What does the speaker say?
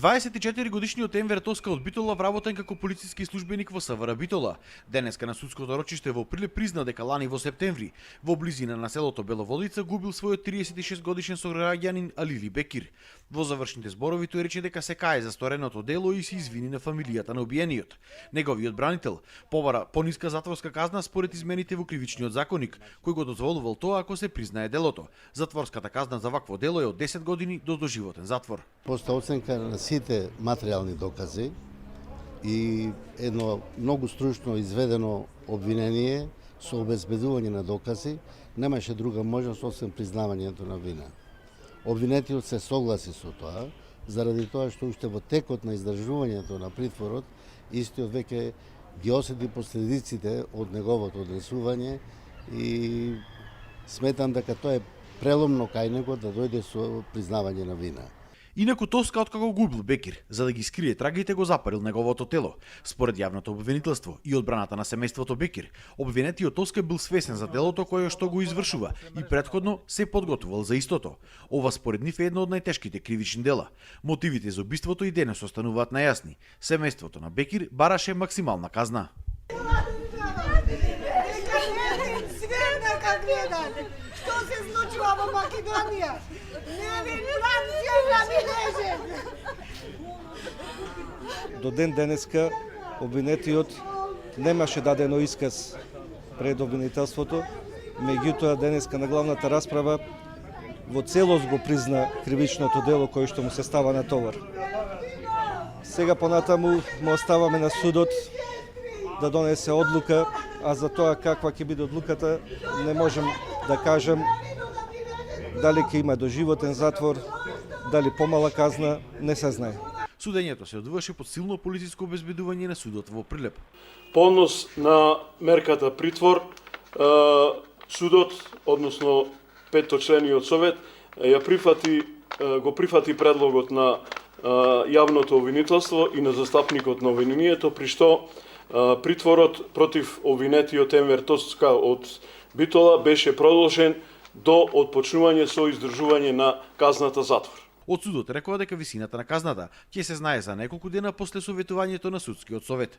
24-годишниот Енвер Тоска од Битола вработен како полициски службеник во СВР Битола. Денеска на судското рочиште во Прилеп призна дека лани во септември во близина на селото Беловодица губил својот 36-годишен сограѓанин Алили Бекир. Во завршните зборови тој рече дека се кае за стореното дело и се извини на фамилијата на убиениот. Неговиот бранител побара пониска затворска казна според измените во кривичниот законник, кој го дозволувал тоа ако се признае делото. Затворската казна за вакво дело е од 10 години до доживотен затвор. Постои оценка на сите материјални докази и едно многу стручно изведено обвинение со обезбедување на докази, немаше друга можност освен признавањето на вина. Обвинетиот се согласи со тоа, заради тоа што уште во текот на издржувањето на притворот, истиот веќе ги осети последиците од неговото однесување и сметам дека тоа е преломно кај него да дојде со признавање на вина. Инаку Тоска откако губил Бекир, за да ги скрие трагите, го запалил неговото тело. Според јавното обвинителство и одбраната на семејството Бекир, обвинетиот Тоска бил свесен за делото кое што го извршува и претходно се подготвувал за истото. Ова според нив е едно од најтешките кривични дела. Мотивите за убиството и денес остануваат најасни. Семејството на Бекир бараше максимална казна. Што се случува во Македонија? До ден денеска обвинетиот немаше дадено исказ пред обвинителството, меѓутоа денеска на главната расправа во целост го призна кривичното дело кое што му се става на товар. Сега понатаму му оставаме на судот да донесе одлука, а за тоа каква ќе биде одлуката не можем да кажем. Дали ќе има доживотен затвор, дали помала казна, не се знае. Судењето се одврши под силно полициско обезбедување на судот во Прилеп. По однос на мерката притвор, судот, односно петточлениот совет, го прифати предлогот на јавното обвинителство и на застапникот на обвинението, при што притворот против обвинетиот Енвер Тоска од Битола беше продолжен до отпочнување со издржување на казната затвор. Од судот рекоа дека висината на казната ќе се знае за неколку дена после советувањето на судскиот совет.